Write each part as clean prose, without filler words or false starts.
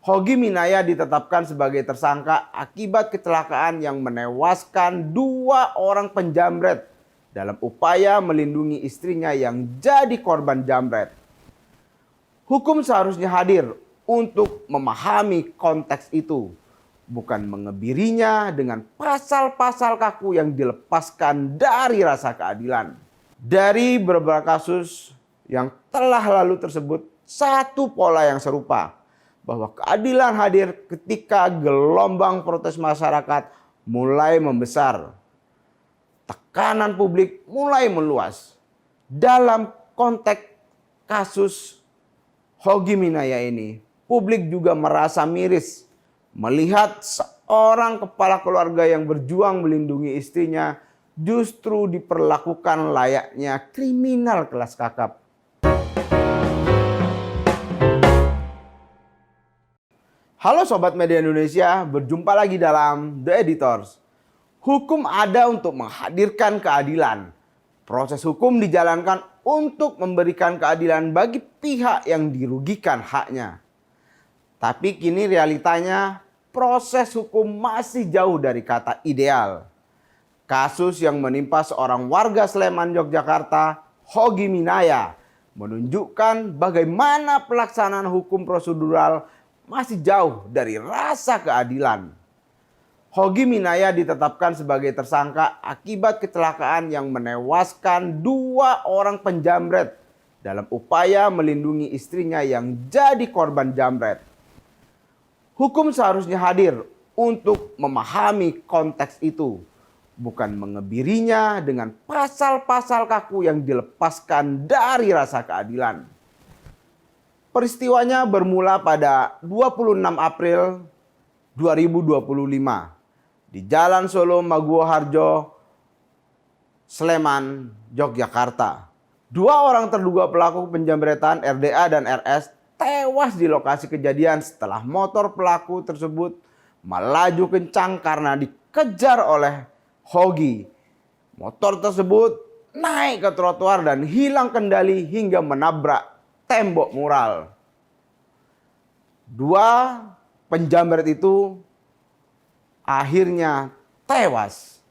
Hogy Minaya ditetapkan sebagai tersangka akibat kecelakaan yang menewaskan 2 orang penjamret dalam upaya melindungi istrinya yang jadi korban jambret. Hukum seharusnya hadir untuk memahami konteks itu, bukan mengebirinya dengan pasal-pasal kaku yang dilepaskan dari rasa keadilan. Dari beberapa kasus yang telah lalu tersebut, satu pola yang serupa, bahwa keadilan hadir ketika gelombang protes masyarakat mulai membesar. Tekanan publik mulai meluas. Dalam konteks kasus Hogy Minaya ini, publik juga merasa miris melihat seorang kepala keluarga yang berjuang melindungi istrinya justru diperlakukan layaknya kriminal kelas kakap. Halo Sobat Media Indonesia, berjumpa lagi dalam The Editors. Hukum ada untuk menghadirkan keadilan. Proses hukum dijalankan untuk memberikan keadilan bagi pihak yang dirugikan haknya. Tapi kini realitanya proses hukum masih jauh dari kata ideal. Kasus yang menimpa seorang warga Sleman, Yogyakarta, Hogy Minaya, menunjukkan bagaimana pelaksanaan hukum prosedural masih jauh dari rasa keadilan. Hogy Minaya ditetapkan sebagai tersangka akibat kecelakaan yang menewaskan 2 orang penjamret dalam upaya melindungi istrinya yang jadi korban jambret. Hukum seharusnya hadir untuk memahami konteks itu, bukan mengebirinya dengan pasal-pasal kaku yang dilepaskan dari rasa keadilan. Peristiwanya bermula pada 26 April 2025 di Jalan Solo Maguwo Harjo, Sleman, Yogyakarta. 2 orang terduga pelaku penjambretan RDA dan RS tewas di lokasi kejadian setelah motor pelaku tersebut melaju kencang karena dikejar oleh Hogy. Motor tersebut naik ke trotoar dan hilang kendali hingga menabrak tembok mural. 2 penjamret itu akhirnya tewas.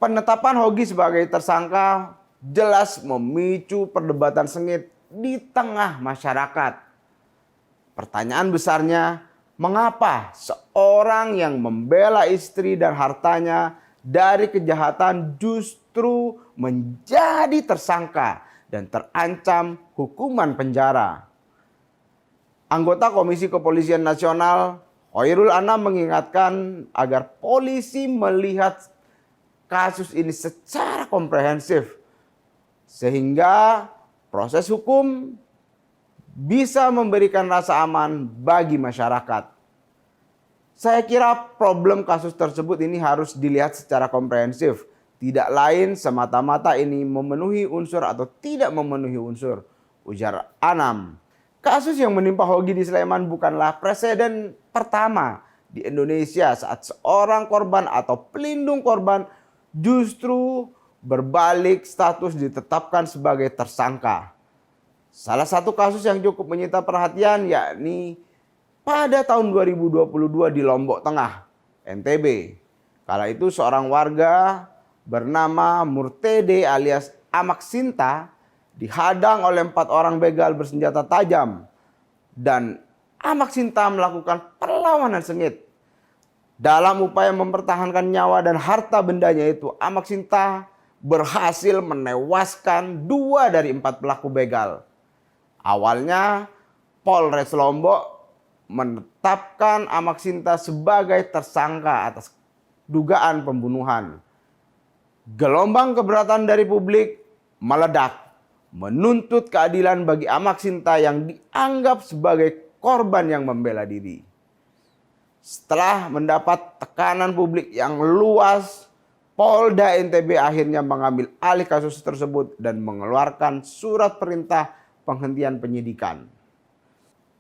Penetapan Hogy sebagai tersangka jelas memicu perdebatan sengit di tengah masyarakat. Pertanyaan besarnya, mengapa seorang yang membela istri dan hartanya dari kejahatan justru menjadi tersangka dan terancam hukuman penjara? Anggota Komisi Kepolisian Nasional Khairul Anam mengingatkan agar polisi melihat kasus ini secara komprehensif sehingga proses hukum bisa memberikan rasa aman bagi masyarakat. Saya kira problem kasus tersebut ini harus dilihat secara komprehensif. Tidak lain semata-mata ini memenuhi unsur atau tidak memenuhi unsur, ujar Anam. Kasus yang menimpa Hogy di Sleman bukanlah presiden pertama di Indonesia saat seorang korban atau pelindung korban justru berbalik status ditetapkan sebagai tersangka. Salah satu kasus yang cukup menyita perhatian yakni pada tahun 2022 di Lombok Tengah, NTB. Kala itu seorang warga bernama Murtede alias Amak Sinta dihadang oleh 4 orang begal bersenjata tajam dan Amak Sinta melakukan perlawanan sengit. Dalam upaya mempertahankan nyawa dan harta bendanya itu, Amak Sinta berhasil menewaskan 2 dari 4 pelaku begal. Awalnya Polres Lombok menetapkan Amak Sinta sebagai tersangka atas dugaan pembunuhan. Gelombang keberatan dari publik meledak, menuntut keadilan bagi Amak Sinta yang dianggap sebagai korban yang membela diri. Setelah mendapat tekanan publik yang luas, Polda NTB akhirnya mengambil alih kasus tersebut dan mengeluarkan surat perintah penghentian penyidikan.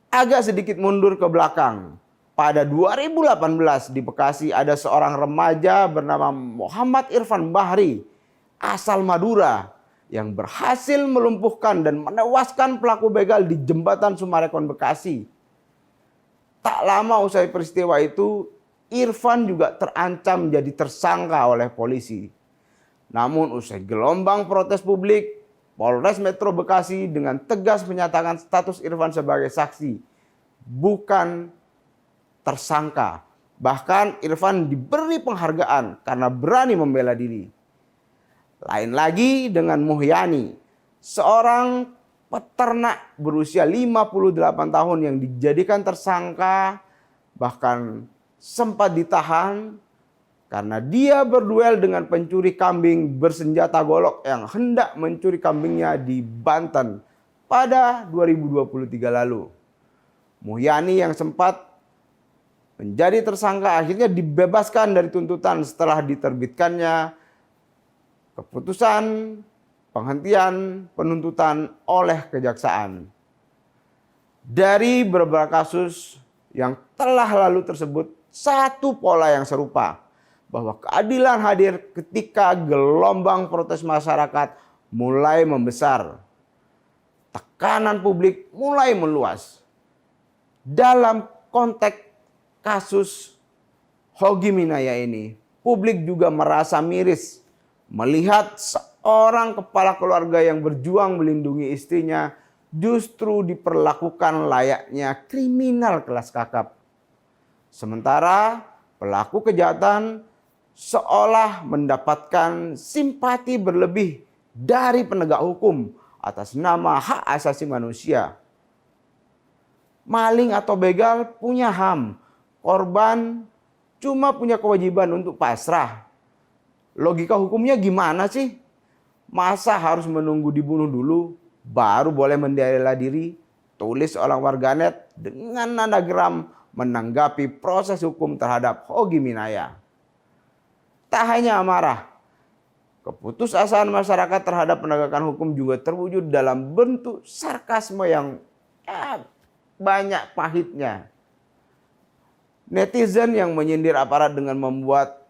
Agak sedikit mundur ke belakang, pada 2018 di Bekasi ada seorang remaja bernama Muhammad Irfan Bahri asal Madura yang berhasil melumpuhkan dan menewaskan pelaku begal di jembatan Sumarekon Bekasi. Tak lama usai peristiwa itu, Irfan juga terancam jadi tersangka oleh polisi. Namun usai gelombang protes publik, Polres Metro Bekasi dengan tegas menyatakan status Irfan sebagai saksi, bukan tersangka. Bahkan Irfan diberi penghargaan karena berani membela diri. Lain lagi dengan Muhyani, seorang peternak berusia 58 tahun yang dijadikan tersangka, bahkan sempat ditahan karena dia berduel dengan pencuri kambing bersenjata golok yang hendak mencuri kambingnya di Banten pada 2023 lalu. Muhyani yang sempat menjadi tersangka akhirnya dibebaskan dari tuntutan setelah diterbitkannya keputusan penghentian penuntutan oleh kejaksaan. Dari beberapa kasus yang telah lalu tersebut, satu pola yang serupa, bahwa keadilan hadir ketika gelombang protes masyarakat mulai membesar. Tekanan publik mulai meluas. Dalam konteks kasus Hogi Minaya ini, publik juga merasa miris melihat seorang kepala keluarga yang berjuang melindungi istrinya justru diperlakukan layaknya kriminal kelas kakap. Sementara pelaku kejahatan seolah mendapatkan simpati berlebih dari penegak hukum atas nama hak asasi manusia. Maling atau begal punya HAM, korban cuma punya kewajiban untuk pasrah. Logika hukumnya gimana sih? Masa harus menunggu dibunuh dulu baru boleh membela diri? Tulis seorang warganet dengan nada geram menanggapi proses hukum terhadap Hogi Minaya. Tak hanya amarah, keputusasaan masyarakat terhadap penegakan hukum juga terwujud dalam bentuk sarkasme yang banyak pahitnya. Netizen yang menyindir aparat dengan membuat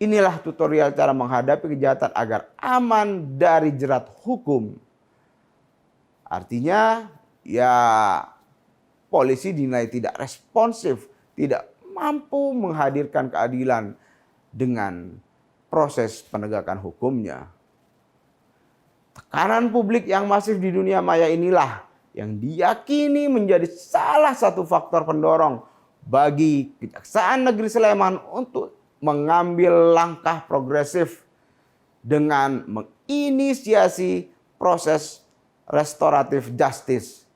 inilah tutorial cara menghadapi kejahatan agar aman dari jerat hukum. Artinya ya polisi dinilai tidak responsif, tidak mampu menghadirkan keadilan dengan proses penegakan hukumnya. Tekanan publik yang masif di dunia maya inilah yang diyakini menjadi salah satu faktor pendorong bagi Kejaksaan Negeri Sleman untuk mengambil langkah progresif dengan menginisiasi proses restoratif justice.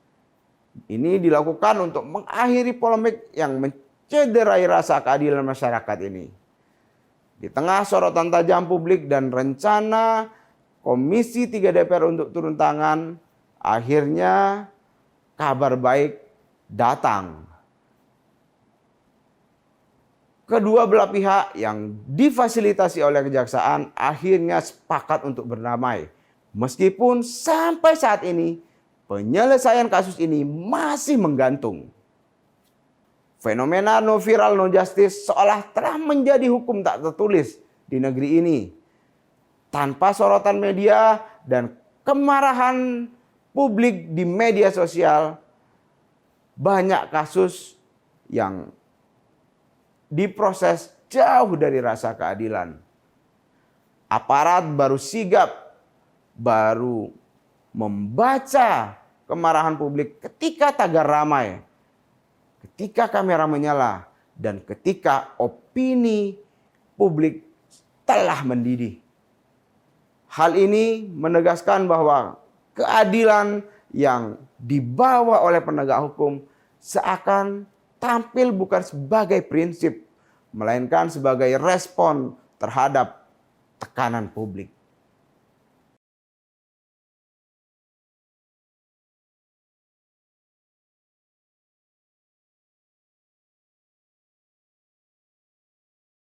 Ini dilakukan untuk mengakhiri polemik yang mencederai rasa keadilan masyarakat ini. Di tengah sorotan tajam publik dan rencana Komisi 3 DPR untuk turun tangan, akhirnya kabar baik datang. Kedua belah pihak yang difasilitasi oleh kejaksaan akhirnya sepakat untuk berdamai. Meskipun sampai saat ini penyelesaian kasus ini masih menggantung. Fenomena no viral no justice seolah telah menjadi hukum tak tertulis di negeri ini. Tanpa sorotan media dan kemarahan publik di media sosial, banyak kasus yang diproses jauh dari rasa keadilan. Aparat baru sigap, baru membaca kemarahan publik ketika tagar ramai, ketika kamera menyala, dan ketika opini publik telah mendidih. Hal ini menegaskan bahwa keadilan yang dibawa oleh penegak hukum seakan tampil bukan sebagai prinsip, melainkan sebagai respon terhadap tekanan publik.